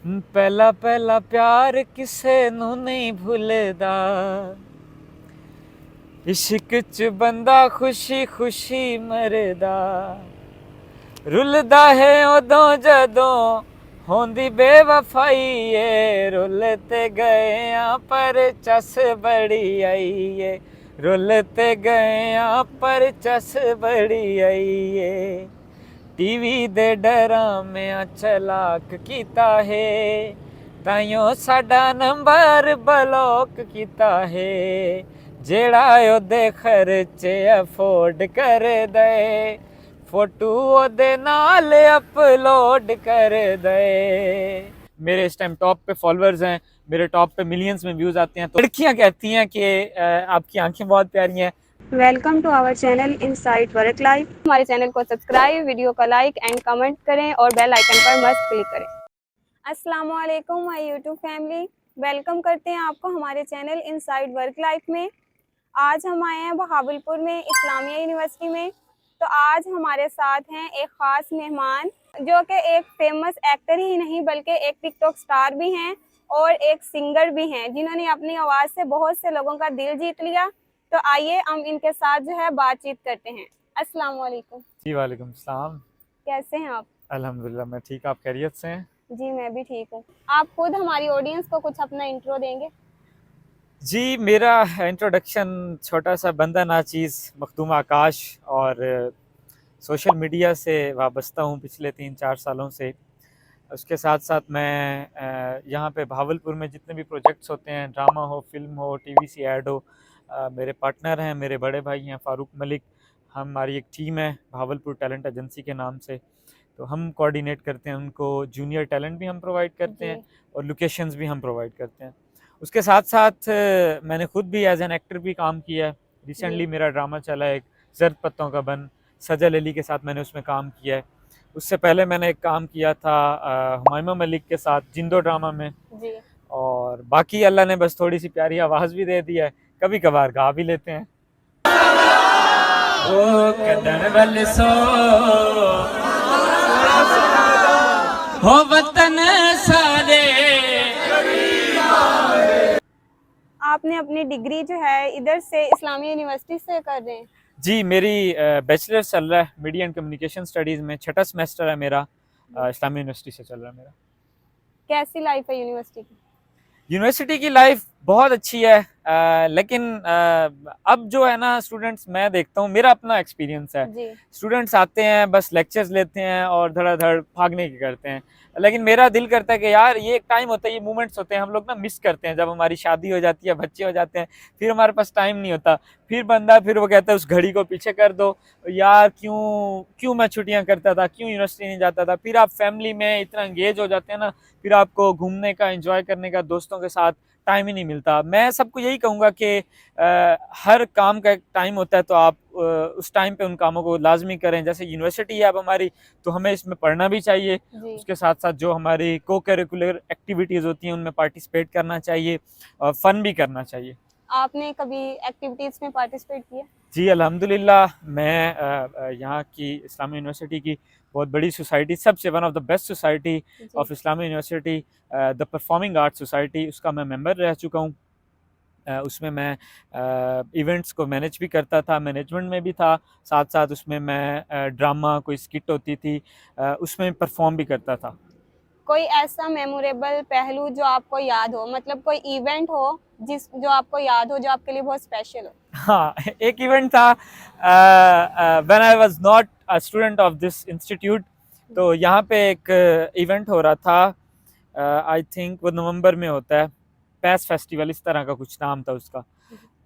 पहला पहला प्यार किसे नू नहीं भुलदा, इश्क च बंदा खुशी खुशी मरदा, रुलदा है उदों जदों होंदी बेवफाई है, रुलते गए पर चस बड़ी आई है, रुलते गए पर चस बड़ी आई है, टीवी दे डरामियां चलाक कीता है, ताइयों साडा नंबर ब्लॉक कीता है, जेड़ा ओदे खर्चे अफोर्ड कर दे, फोटो ओदे नाल अपलोड कर दे। मेरे इस टाइम टॉप पे फॉलोअर्स हैं, मेरे टॉप पे मिलियंस में व्यूज आते हैं, तो लड़कियां कहती हैं कि आपकी आंखें बहुत प्यारी हैं। Welcome to our channel inside work life. हमारे चैनल को सब्सक्राइब, वीडियो का लाइक एंड कमेंट करें और बेल आइकन पर मस्ट क्लिक करें। अस्सलाम वालेकुम माय यूट्यूब फैमिली, वेलकम करते हैं आपको हमारे चैनल इनसाइड वर्क लाइफ में। आज हम आए हैं बहावलपुर में इस्लामिया यूनिवर्सिटी में। तो आज हमारे साथ हैं एक ख़ास मेहमान जो कि एक फेमस एक्टर ही नहीं बल्कि एक टिकटॉक स्टार भी हैं और एक सिंगर भी हैं, जिन्होंने अपनी आवाज़ से बहुत से लोगों का दिल जीत लिया। तो आइए हम इनके साथ जो है बातचीत करते हैं। अस्सलाम वालेकुम। जी वालेकुम सलाम। कैसे हैं आप? अल्हम्दुलिल्लाह मैं ठीक, आप खैरियत से हैं? जी मैं भी ठीक हूँ। आप खुद हमारी ऑडियंस को कुछ अपना इंट्रो देंगे? जी मेरा इंट्रोडक्शन छोटा सा, बंदा नाचीज़ मखदूम आकाश, और सोशल मीडिया से वाबस्ता हूँ पिछले 3-4 सालों से। उसके साथ साथ मैं यहाँ पे भावलपुर में जितने भी प्रोजेक्ट्स होते हैं, ड्रामा हो, फिल्म हो, टीवीसी ऐड हो, मेरे पार्टनर हैं, मेरे बड़े भाई हैं फ़ारूक मलिक। हमारी एक टीम है भावलपुर टैलेंट एजेंसी के नाम से, तो हम कोऑर्डिनेट करते हैं उनको, जूनियर टैलेंट भी हम प्रोवाइड करते हैं जी और लोकेशंस भी हम प्रोवाइड करते हैं। उसके साथ साथ मैंने खुद भी एज एन एक्टर भी काम किया है। जी रिसेंटली मेरा ड्रामा चला है एक, जर्द पत्तों का बन, सजल अली के साथ मैंने उसमें काम किया है। उससे पहले मैंने एक काम किया था हुमायूमा मलिक के साथ जिंदो ड्रामा में। जी। और बाकी अल्लाह ने बस थोड़ी सी प्यारी आवाज़ भी दे दी है, कभी कभार गा भी लेते हैं। ओ कदर वल सो हो वतन सारे। आपने अपनी डिग्री जो है इधर से इस्लामिया यूनिवर्सिटी से कर रहे हैं? जी मेरी बैचलर चल रहा है मीडिया एंड कम्युनिकेशन स्टडीज़ में, छठा सेमेस्टर है मेरा, इस्लामी यूनिवर्सिटी से चल रहा है मेरा। कैसी लाइफ है यूनिवर्सिटी की? यूनिवर्सिटी की लाइफ बहुत अच्छी है, लेकिन अब जो है ना स्टूडेंट्स, मैं देखता हूँ, मेरा अपना एक्सपीरियंस है, जी स्टूडेंट्स आते हैं बस लेक्चर्स लेते हैं और धड़ाधड़ भागने की करते हैं। लेकिन मेरा दिल करता है कि यार ये एक टाइम होता है, ये मोमेंट्स होते हैं, हम लोग ना मिस करते हैं। जब हमारी शादी हो जाती है, बच्चे हो जाते हैं, फिर हमारे पास टाइम नहीं होता, फिर वो कहता है उस घड़ी को पीछे कर दो यार, क्यों क्यों मैं छुट्टियां करता था, क्यों यूनिवर्सिटी नहीं जाता था। फिर आप फैमिली में इतना एंगेज हो जाते हैं ना, फिर आपको घूमने का, एंजॉय करने का, दोस्तों के साथ टाइम ही नहीं मिलता। मैं सबको यही कहूँगा कि हर काम का एक टाइम होता है, तो आप उस टाइम पे उन कामों को लाजमी करें। जैसे यूनिवर्सिटी है अब हमारी, तो हमें इसमें पढ़ना भी चाहिए, जी। उसके साथ साथ जो हमारी को करिकुलर एक्टिविटीज़ होती हैं उनमें पार्टिसिपेट करना चाहिए और फ़न भी करना चाहिए। आपने कभी एक्टिविटीज में पार्टिसिपेट किया? जी अल्हम्दुलिल्लाह, मैं यहाँ की इस्लामी यूनिवर्सिटी की बहुत बड़ी सोसाइटी, सबसे one of the best society जी। ऑफ इस्लामी university, the performing arts society, उसका मैं मेंबर रह चुका हूँ। उसमें मैं इवेंट्स को मैनेज भी करता था, मैनेजमेंट में भी था, साथ साथ उसमें मैं ड्रामा, कोई स्किट होती थी, उसमें परफॉर्म भी करता था। कोई ऐसा मेमोरेबल पहलू जो आपको याद हो, मतलब कोई इवेंट हो जो आपको याद हो, जो आपके लिए बहुत स्पेशल हो? हाँ, एक इवेंट था when I was not a student of this institute. तो यहाँ पे एक इवेंट हो रहा था, आई थिंक वो नवंबर में होता है, पैस फेस्टिवल इस तरह का कुछ नाम था उसका।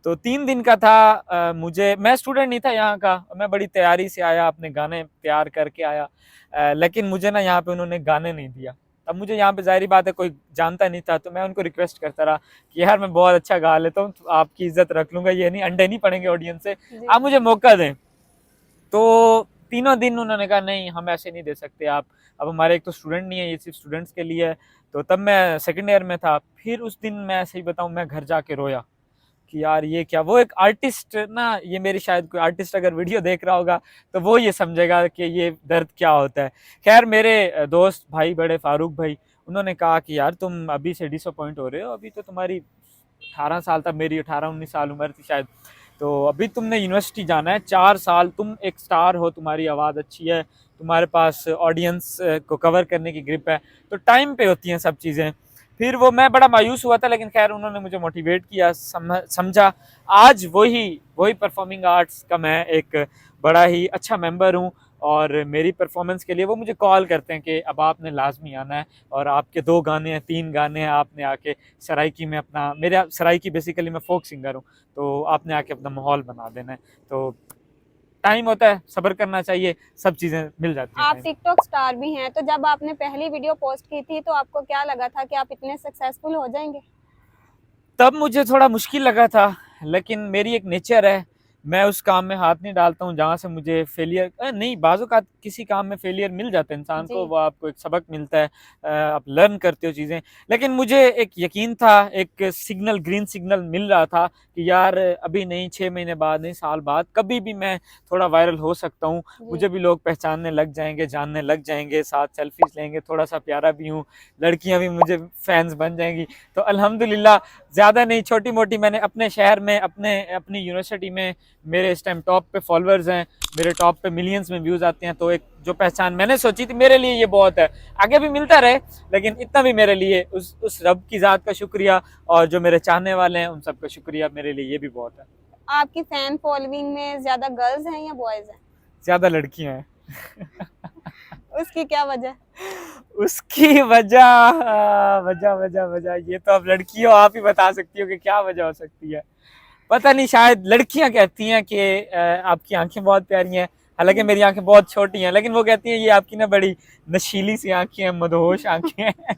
तो 3 दिन का था। मैं स्टूडेंट नहीं था यहाँ का, मैं बड़ी तैयारी से आया, अपने गाने तैयार करके आया, लेकिन मुझे ना यहाँ पे उन्होंने गाने नहीं दिया। अब मुझे यहाँ पे ज़ाहिर बात है कोई जानता नहीं था, तो मैं उनको रिक्वेस्ट करता रहा कि यार मैं बहुत अच्छा गा लेता हूँ, तो आपकी इज्जत रख लूँगा, ये नहीं, अंडे नहीं पड़ेंगे ऑडियंस से, जी आप मुझे मौका दें। तो तीनों दिन उन्होंने कहा नहीं, हम ऐसे नहीं दे सकते आप, अब हमारे एक तो स्टूडेंट नहीं है, ये सिर्फ स्टूडेंट्स के लिए है। तो तब मैं सेकेंड ईयर में था। फिर उस दिन मैं ऐसे ही बताऊँ, मैं घर जाके रोया कि यार ये क्या। वो एक आर्टिस्ट ना, ये मेरी शायद कोई आर्टिस्ट अगर वीडियो देख रहा होगा तो वो ये समझेगा कि ये दर्द क्या होता है। खैर मेरे दोस्त भाई बड़े फ़ारूक भाई, उन्होंने कहा कि यार तुम अभी से डिसअपॉइंट हो रहे हो, अभी तो तुम्हारी 18 साल तक, मेरी 18-19 साल उम्र थी शायद, तो अभी तुमने यूनिवर्सिटी जाना है, 4 साल तुम एक स्टार हो, तुम्हारी आवाज़ अच्छी है, तुम्हारे पास ऑडियंस को कवर करने की ग्रिप है, तो टाइम पे होती हैं सब चीज़ें। फिर वो मैं बड़ा मायूस हुआ था, लेकिन खैर उन्होंने मुझे मोटिवेट किया, समझा। आज वही वही परफॉर्मिंग आर्ट्स का मैं एक बड़ा ही अच्छा मेंबर हूँ, और मेरी परफॉर्मेंस के लिए वो मुझे कॉल करते हैं कि अब आपने लाजमी आना है, और आपके 2 गाने हैं, 3 गाने हैं, आपने आके सराइकी में अपना, मेरा सराइकी बेसिकली मैं फोक सिंगर हूँ, तो आपने आके अपना माहौल बना देना है। तो टाइम होता है, सब्र करना चाहिए, सब चीज़ें मिल जाती हैं आप टाइम। टिकटॉक स्टार भी हैं, तो जब आपने पहली वीडियो पोस्ट की थी तो आपको क्या लगा था कि आप इतने सक्सेसफुल हो जाएंगे? तब मुझे थोड़ा मुश्किल लगा था, लेकिन मेरी एक नेचर है, मैं उस काम में हाथ नहीं डालता हूँ जहाँ से मुझे फेलियर नहीं, बाज़-औक़ात किसी काम में फेलियर मिल जाता है इंसान को, जी। वो आपको एक सबक मिलता है, आप लर्न करते हो चीज़ें। लेकिन मुझे एक यकीन था, एक सिग्नल, ग्रीन सिग्नल मिल रहा था कि यार अभी नहीं, 6 महीने बाद नहीं, साल बाद कभी भी मैं थोड़ा वायरल हो सकता हूँ, जी। मुझे भी लोग पहचानने लग जाएँगे, जानने लग जाएँगे, साथ सेल्फ़ीज़ लेंगे, थोड़ा-सा प्यारा भी हूँ, लड़कियाँ भी मुझे फ़ैन्स बन जाएँगी। तो अल्हम्दुलिल्लाह, ज़्यादा नहीं, छोटी-मोटी मैंने अपने शहर में, अपनी यूनिवर्सिटी में, मेरे इस टाइम टॉप पे फॉलोअर्स हैं, मेरे टॉप पे मिलियंस में व्यूज़ आते हैं, तो एक जो पहचान मैंने सोची थी, मेरे लिए ये बहुत है। आगे भी मिलता रहे, लेकिन इतना भी मेरे लिए उस रब की ज़ात का शुक्रिया, और जो मेरे चाहने वाले हैं उन सबका शुक्रिया, मेरे लिए ये भी बहुत है। आपकी फैन फॉलोइंग में ज्यादा गर्ल्स हैं या बॉयज हैं? ज़्यादा लड़कियाँ हैं। उसकी क्या वजह? उसकी वजह ये तो अब लड़कियों, आप ही बता सकती हो कि क्या वजह हो सकती है। पता नहीं, शायद लड़कियां कहती हैं कि आपकी आंखें बहुत प्यारी हैं, हालांकि मेरी आंखें बहुत छोटी हैं, लेकिन वो कहती हैं ये आपकी ना बड़ी नशीली सी आंखें हैं, मदहोश आंखें हैं।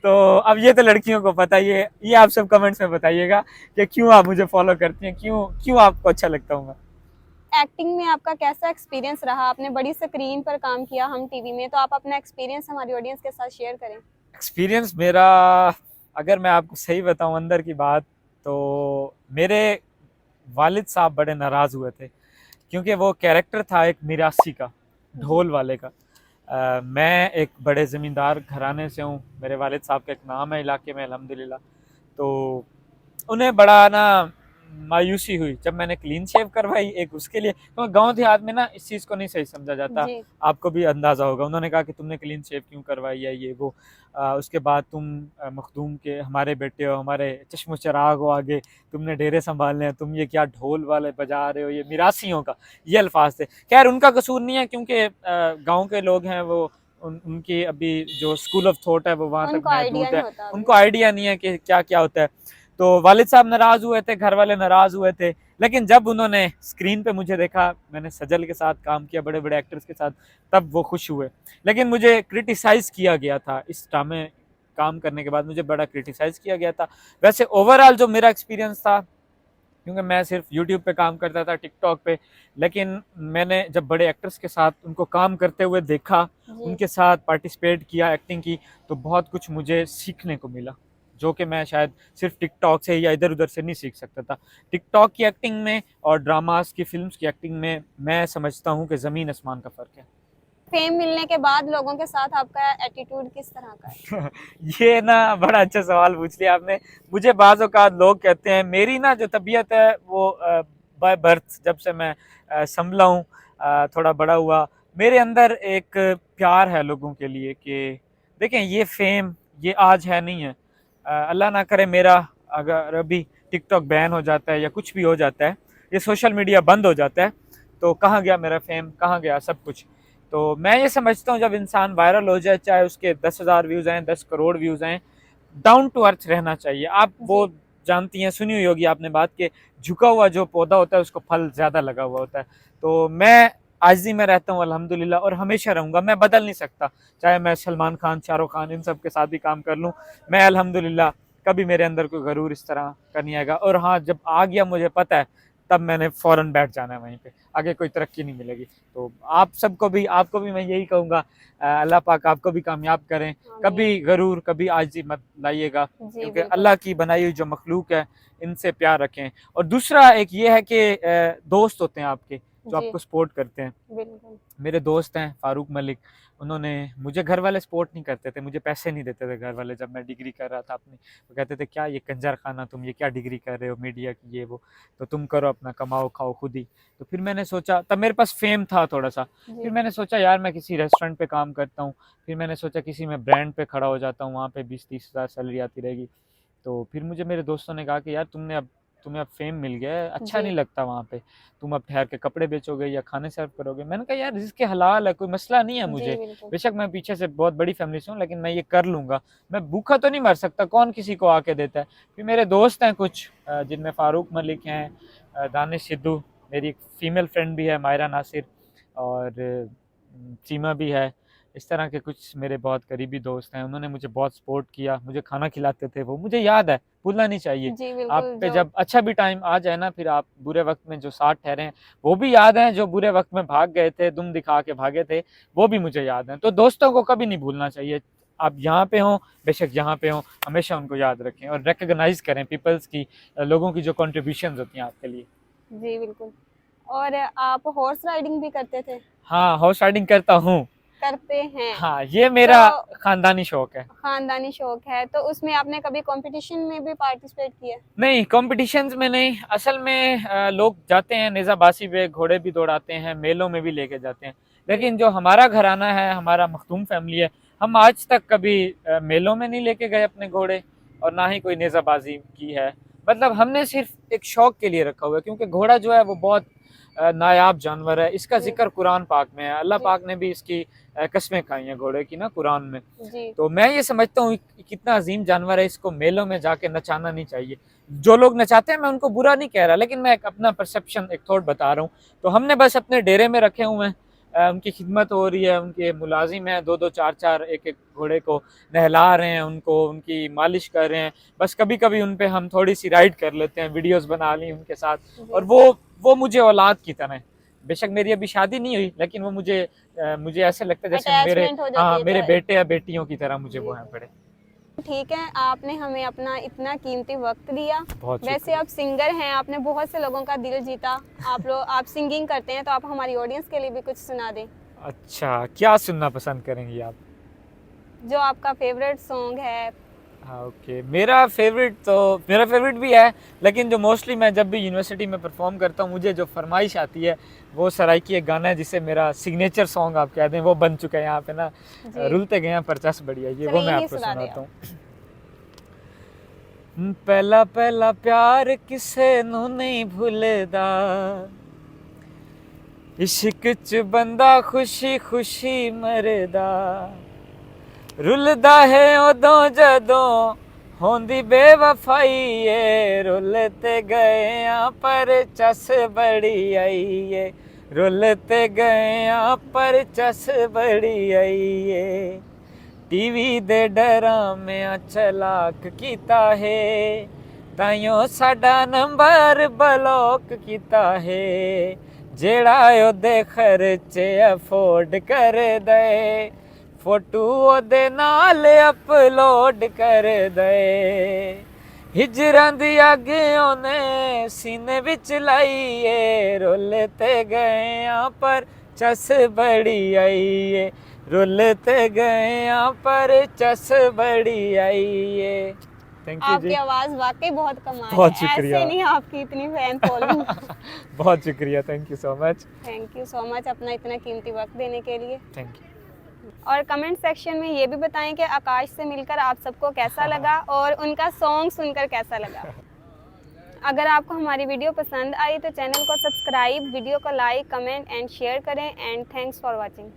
तो अब ये तो लड़कियों को पता, ये आप सब कमेंट्स में बताइएगा कि क्यों आप मुझे फॉलो करती हैं, क्यों क्यों आपको अच्छा लगता हूँ मैं। एक्टिंग में आपका कैसा एक्सपीरियंस रहा? आपने बड़ी स्क्रीन पर काम किया, हम टीवी में, तो आप अपना एक्सपीरियंस हमारी ऑडियंस के साथ शेयर करें। एक्सपीरियंस मेरा, अगर मैं आपको सही बताऊं अंदर की बात, तो मेरे वालिद साहब बड़े नाराज़ हुए थे, क्योंकि वो कैरेक्टर था एक मिरासी का, जी। ढोल वाले का। मैं एक बड़े ज़मींदार घराने से हूँ, मेरे वालिद साहब का एक नाम है इलाके में अल्हम्दुलिल्लाह। तो उन्हें बड़ा ना मायूसी हुई जब मैंने क्लीन शेव करवाई, एक उसके लिए, क्योंकि गांव देहात में ना इस चीज़ को नहीं सही समझा जाता, जी। आपको भी अंदाज़ा होगा। उन्होंने कहा कि तुमने क्लीन शेव क्यों करवाई है, ये वो, उसके बाद तुम मखदूम के हमारे बेटे हो, हमारे चश्मो चिराग हो, आगे तुमने डेरे संभालने हैं, तुम ये क्या ढोल वाले बजा रहे हो, ये मिरासियों का, ये अल्फाज थे। खैर उनका कसूर नहीं है, क्योंकि गाँव के लोग हैं वो, उनकी अभी जो स्कूल ऑफ थॉट है वो वहाँ तक उनको आइडिया महदूद नहीं है, होता उनको अभी। आइडिया नहीं है कि क्या क्या होता है। तो वालिद साहब नाराज़ हुए थे, घर वाले नाराज़ हुए थे, लेकिन जब उन्होंने स्क्रीन पे मुझे देखा, मैंने सजल के साथ काम किया, बड़े बड़े एक्टर्स के साथ, तब वो खुश हुए। लेकिन मुझे क्रिटिसाइज़ किया गया था, इस ड्रामे काम करने के बाद मुझे बड़ा क्रिटिसाइज़ किया गया था। वैसे ओवरऑल जो मेरा एक्सपीरियंस था, क्योंकि मैं सिर्फ यूट्यूब पे काम करता था, टिकटॉक पे, लेकिन मैंने जब बड़े एक्टर्स के साथ उनको काम करते हुए देखा, जी। उनके साथ पार्टिसिपेट किया, एक्टिंग की, तो बहुत कुछ मुझे सीखने को मिला, जो कि मैं शायद सिर्फ टिकटॉक से या इधर उधर से नहीं सीख सकता था। टिकटॉक की एक्टिंग में और ड्रामास की, फिल्म्स की एक्टिंग में मैं समझता हूँ कि ज़मीन आसमान का फ़र्क है। फेम मिलने के बाद लोगों के साथ आपका एटीट्यूड किस तरह का है? ये ना बड़ा अच्छा सवाल पूछ लिया आपने। मुझे बाज़ औक़ात लोग कहते हैं, मेरी ना जो तबीयत है वो बाय बर्थ, जब से मैं संभला हूँ, थोड़ा बड़ा हुआ, मेरे अंदर एक प्यार है लोगों के लिए कि देखें, ये फेम ये आज है नहीं है। अल्लाह ना करे मेरा अगर अभी टिकटॉक बैन हो जाता है या कुछ भी हो जाता है, ये सोशल मीडिया बंद हो जाता है, तो कहाँ गया मेरा फेम, कहाँ गया सब कुछ। तो मैं ये समझता हूँ जब इंसान वायरल हो जाए, चाहे उसके 10,000 व्यूज़ आएँ, 10 करोड़ व्यूज़ आएँ, डाउन टू अर्थ रहना चाहिए। आप वो जी। जानती हैं, सुनी हुई होगी आपने बात, कि झुका हुआ जो पौधा होता है उसको फल ज़्यादा लगा हुआ होता है। तो मैं आज़ी में रहता हूँ अल्हम्दुलिल्लाह, और हमेशा रहूँगा, मैं बदल नहीं सकता। चाहे मैं सलमान खान, शाहरुख खान इन सब के साथ भी काम कर लूँ, मैं अल्हम्दुलिल्लाह कभी मेरे अंदर कोई गरूर इस तरह का नहीं आएगा। और हाँ, जब आ गया मुझे पता है, तब मैंने फ़ौरन बैठ जाना है वहीं पे, आगे कोई तरक्की नहीं मिलेगी। तो आप सबको भी, आपको भी मैं यही कहूँगा, अल्लाह पाक आपको भी कामयाब करें। कभी गरूर, कभी आजिज़ी मत लाइएगा, जी क्योंकि बिल्कुल। अल्लाह की बनाई हुई जो मखलूक है, इनसे प्यार रखें। और दूसरा एक ये है कि दोस्त होते हैं आपके, जी। आपको सपोर्ट करते हैं। बिल्कुल। मेरे दोस्त हैं फ़ारूक मलिक, उन्होंने मुझे, घर वाले सपोर्ट नहीं करते थे, मुझे पैसे नहीं देते थे घर वाले जब मैं डिग्री कर रहा था अपनी। वो कहते थे क्या ये कंजर खाना, तुम ये क्या डिग्री कर रहे हो मीडिया की ये वो, तो तुम करो अपना, कमाओ खाओ खुद ही। तो फिर मैंने सोचा, तब मेरे पास फेम था थोड़ा सा, जी। फिर मैंने सोचा यार मैं किसी रेस्टोरेंट पे काम करता हूँ, फिर मैंने सोचा किसी में ब्रांड पे खड़ा हो जाता हूँ, वहाँ पे 20-30 हज़ार सैलरी आती रहेगी। तो फिर मुझे मेरे दोस्तों ने कहा कि यार तुम्हें अब फेम मिल गया है, अच्छा जी। नहीं लगता वहाँ पे, तुम अब ठहर के कपड़े बेचोगे या खाने सर्व करोगे। मैंने कहा यार रिज़्क़ हलाल है, कोई मसला नहीं है जी, मुझे, बिल्कुल। बेशक मैं पीछे से बहुत बड़ी फैमिली से हूँ लेकिन मैं ये कर लूँगा, मैं भूखा तो नहीं मर सकता, कौन किसी को आके देता है। फिर मेरे दोस्त हैं कुछ जिनमें फ़ारूक मलिक हैं, दानिश सिद्धू, मेरी एक फ़ीमेल फ्रेंड भी है मायरा नासिर, और सीमा भी है। इस तरह के कुछ मेरे बहुत करीबी दोस्त हैं, उन्होंने मुझे बहुत सपोर्ट किया, मुझे खाना खिलाते थे वो, मुझे याद है, भूलना नहीं चाहिए। जी, आप बिल्कुल। पे जो जब अच्छा भी टाइम आ जाए ना, फिर आप बुरे वक़्त में जो साथ ठहरे हैं, वो भी याद हैं, जो बुरे वक़्त में भाग गए थे, दुम दिखा के भागे थे, वो भी मुझे याद हैं। तो दोस्तों को कभी नहीं भूलना चाहिए, आप यहाँ पे हों, बेशक जहाँ पे हों, हमेशा उनको याद रखें और रिकॉग्नाइज़ करें पीपल्स की, लोगों की जो कंट्रीब्यूशंस होती हैं आपके लिए। जी, बिल्कुल। और आप हॉर्स राइडिंग भी करते थे? हाँ, हॉर्स राइडिंग करता हूँ। करते हैं। हाँ, ये मेरा तो ख़ानदानी शौक है। खानदानी शौक है, तो उसमें आपने कभी कॉम्पिटिशन में भी पार्टिसिपेट किया? नहीं, कॉम्पिटिशन्स में नहीं, असल में लोग जाते हैं नेज़ाबाजी पे, घोड़े भी दौड़ाते हैं, मेलों में भी लेके जाते हैं। लेकिन जो हमारा घराना है, हमारा मखदूम फैमिली है, हम आज तक कभी मेलों में नहीं लेके गए अपने घोड़े, और ना ही कोई नेज़ाबाजी की है। मतलब हमने सिर्फ एक शौक के लिए रखा हुआ है, क्योंकि घोड़ा जो है वो बहुत नायाब जानवर है। इसका जी। ज़िक्र कुरान पाक में है, अल्लाह जी। पाक ने भी इसकी कस्में खाई हैं घोड़े की ना कुरान में। जी। तो मैं ये समझता हूँ कितना अजीम जानवर है, इसको मेलों में जाके नचाना नहीं चाहिए। जो लोग नचाते हैं मैं उनको बुरा नहीं कह रहा, लेकिन मैं एक अपना परसेप्शन एक थॉट बता रहा हूँ। तो हमने बस अपने डेरे में रखे हुए हैं, उनकी खिदमत हो रही है, उनके मुलाजिम हैं, 2-2 4-4 एक-एक घोड़े को नहला रहे हैं, उनको उनकी मालिश कर रहे हैं। बस कभी-कभी उन पे हम थोड़ी-सी राइड कर लेते हैं, वीडियोज़ बना ली उनके साथ, जी। और वो मुझे औलाद की तरह है। बेशक मेरी अभी शादी नहीं हुई, लेकिन वो मुझे ऐसे लगता है जैसे मेरे, अटैचमेंट हो जाती हाँ, है मेरे तो। बेटे या बेटियों की तरह मुझे वो जी। हैं बड़े। ठीक है, आपने हमें अपना इतना कीमती वक्त दिया। बहुत वैसे शुक्रिया। आप सिंगर हैं, आपने बहुत से लोगों का दिल जीता। आप सिंगिंग करते हैं, तो आप हमारी ऑडियंस के लिए भी कुछ सुना दें। अच्छा, क्या सुनना पसंद करेंगी आप? जो आपका फेवरेट सॉन्ग है। हाँ, ओके। मेरा फेवरेट भी है, लेकिन जो मोस्टली मैं जब भी यूनिवर्सिटी में परफॉर्म करता हूँ, मुझे जो फरमाइश आती है वो सराइकी एक गाना है जिसे मेरा सिग्नेचर सॉन्ग आप कह दें, वो बन चुका है यहाँ पे ना, जी। रुलते गए हैं परचस बढ़िया, ये चलिए वो मैं यही आपको सुना दें सुनाता हूँ। पहला पहला प्यार किसे नू नहीं भूलदा, इश्क च बंदा खुशी खुशी मरदा, रुलदा है उदों जदों होंदी बेवफाई ए, रुलते गए पर चस बड़ी आई ए, रुलते गए पर चस बड़ी आई ए। टीवी दे डरामे चलाक कीता है, ताइयों साडा नंबर ब्लॉक कीता है, जेड़ा ओदे खर्चे अफोर्ड कर दे, फोटो ओदे नाल अपलोड कर दे, हिजरां दी अग ओने सीने विच लाईए, रुलते गए पर चस बड़ी आई ए, रुलते गए पर चस बड़ी आई ए। थैंक यू आपकी जी। आवाज़ वाकई बहुत कमाल बहुत है। शुक्रिया। ऐसे नहीं आपकी इतनी फैन फॉलोइंग। बहुत शुक्रिया, thank you so much. Thank you so much अपना इतना कीमती वक्त देने के लिए। Thank you. और कमेंट सेक्शन में ये भी बताएं कि आकाश से मिलकर आप सबको कैसा लगा और उनका सॉन्ग सुनकर कैसा लगा। अगर आपको हमारी वीडियो पसंद आई तो चैनल को सब्सक्राइब, वीडियो को लाइक, कमेंट एंड शेयर करें। And thanks for watching.